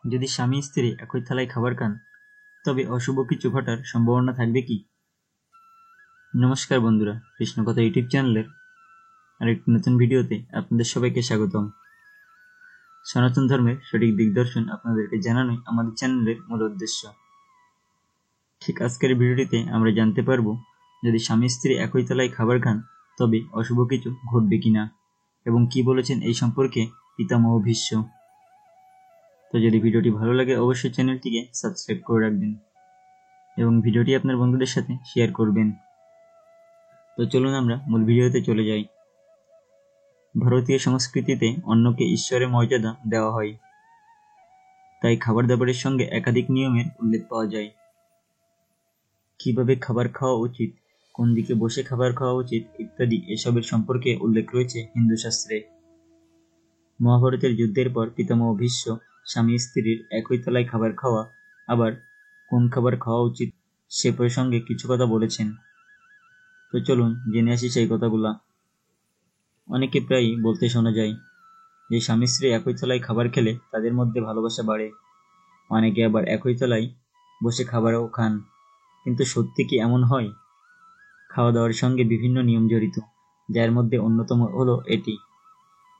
যদি স্বামী স্ত্রী একই থালায় খাবার খান তবে অশুভ কিছু ঘটার সম্ভাবনা থাকবে কি? নমস্কার বন্ধুরা, কৃষ্ণকথা ইউটিউব চ্যানেলের আরেকটি নতুন ভিডিওতে আপনাদের সবাইকে স্বাগতম। সনাতন ধর্মের সঠিক দিগদর্শন আপনাদেরকে জানানোই আমাদের চ্যানেলের মূল উদ্দেশ্য। ঠিক আজকের ভিডিওটিতে আমরা জানতে পারবো, যদি স্বামী স্ত্রী একই থালায় খাবার খান তবে অশুভ কিছু ঘটবে কিনা এবং কি বলেছেন এই সম্পর্কে পিতামহ ভীষ্ম। তো যদি ভিডিওটি ভালো লাগে অবশ্যই চ্যানেলটিকে সাবস্ক্রাইব করে রাখবেন এবং ভিডিওটি আপনার বন্ধুদের সাথে শেয়ার করবেন। তো চলুন আমরা মূল ভিডিওতে চলে যাই। ভারতীয় সংস্কৃতিতে অন্নকে ঈশ্বরের মর্যাদা দেওয়া হয়, তাই খাবার দাবারের সঙ্গে একাধিক নিয়মের উল্লেখ পাওয়া যায়। কিভাবে খাবার খাওয়া উচিত, কোন দিকে বসে খাবার খাওয়া উচিত ইত্যাদি এসবের সম্পর্কে উল্লেখ রয়েছে হিন্দু শাস্ত্রে। মহাভারতের যুদ্ধের পর পিতামহ ভীষ্ম স্বামী স্ত্রীর একই তলায় খাবার খাওয়া, আবার কোন খাবার খাওয়া উচিত সে প্রসঙ্গে কিছু কথা বলেছেন। তো চলুন জেনে আসি সেই কথাগুলা। অনেকে প্রায়ই বলতে শোনা যায় যে স্বামী স্ত্রী একই তলায় খাবার খেলে তাদের মধ্যে ভালোবাসা বাড়ে। অনেকে আবার একই তলায় বসে খাবারও খান, কিন্তু সত্যি কি এমন হয়? খাওয়া দাওয়ার সঙ্গে বিভিন্ন নিয়ম জড়িত, যার মধ্যে অন্যতম হলো এটি।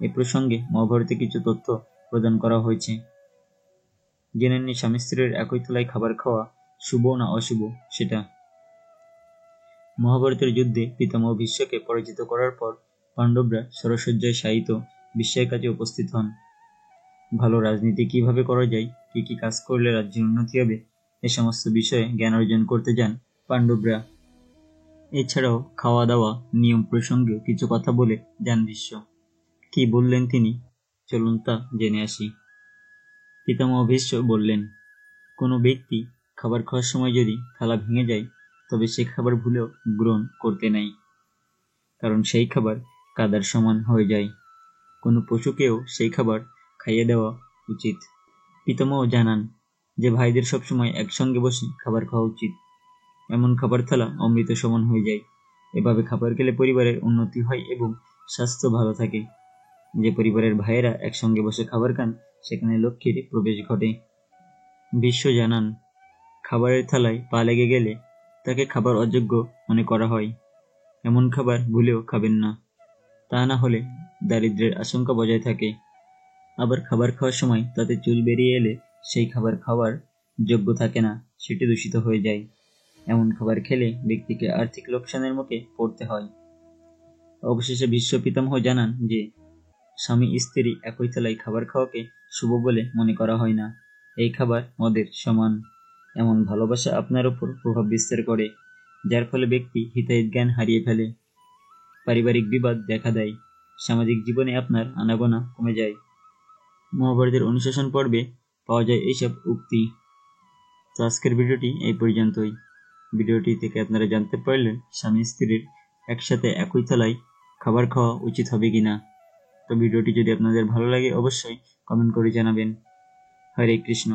এ প্রসঙ্গে মহাভারতে কিছু তথ্য প্রদান করা হয়েছে। জেনে নিন স্বামী স্ত্রীর একই তলায় খাবার খাওয়া শুভ না অশুভ সেটা। মহাভারতের যুদ্ধে পিতামহ ভীষ্মকে পরাজিত করার পর পাণ্ডবরা সরসজ্জায় শায়িত বিশ্বের কাছে উপস্থিত হন। ভালো রাজনীতি কিভাবে করা যায়, কি কি কাজ করলে রাজ্যের উন্নতি হবে, এ সমস্ত বিষয়ে জ্ঞান অর্জন করতে যান পাণ্ডবরা। এছাড়াও খাওয়া দাওয়া নিয়ম প্রসঙ্গেও কিছু কথা বলে যান ভীষ্ম। কি বললেন তিনি, চলুন তা জেনে আসি। পিতামহ ভীষ্ম বললেন, কোনো ব্যক্তি খাবার খাওয়ার সময় যদি থালা ভেঙে যায় তবে সে খাবার ভুলেও গ্রহণ করতে নাই, কারণ সেই খাবার কাদার সমান হয়ে যায়। কোনো পশুকেও সেই খাবার খাইয়ে দেওয়া উচিত। পিতামহ জানান যে ভাইদের সবসময় একসঙ্গে বসে খাবার খাওয়া উচিত। এমন খাবার থালা অমৃত সমান হয়ে যায়। এভাবে খাবার খেলে পরিবারের উন্নতি হয় এবং স্বাস্থ্য ভালো থাকে। যে পরিবারের ভাইয়েরা একসঙ্গে বসে খাবার খান সেখানে লক্ষ্মীর প্রবেশ ঘটে। ভীষ্ম জানান, খাবারের থালায় পা লেগে গেলে তাকে খাবার অযোগ্য মনে করা হয়। এমন খাবার ভুলেও খাবেন না, তা না হলে দারিদ্র্যের আশঙ্কা বজায় থাকে। আবার খাবার খাওয়ার সময় তাতে চুল বেরিয়ে এলে সেই খাবার খাওয়ার যোগ্য থাকে না, সেটি দূষিত হয়ে যায়। এমন খাবার খেলে ব্যক্তিকে আর্থিক লোকসানের মুখে পড়তে হয়। অবশেষে ভীষ্ম পিতামহ জানান যে স্বামী স্ত্রী একই থালায় খাবার খাওয়াকে শুভ বলে মনে করা হয় না। এই খাবার মদের সমান। এমন ভালোবাসা আপনার উপর প্রভাব বিস্তার করে, যার ফলে ব্যক্তি হিতাহিত জ্ঞান হারিয়ে ফেলে, পারিবারিক বিবাদ দেখা দেয়, সামাজিক জীবনে আপনার আনাগোনা কমে যায়। মহাভারতের অনুশাসন পর্বে পাওয়া যায় এইসব উক্তি। তো আজকের ভিডিওটি এই পর্যন্তই। ভিডিওটি থেকে আপনারা জানতে পারলেন স্বামী স্ত্রীর একসাথে একই থালায় খাবার খাওয়া উচিত হবে কিনা। তো ভিডিওটি যদি আপনাদের ভালো লাগে অবশ্যই কমেন্ট করে জানাবেন। হরে কৃষ্ণ।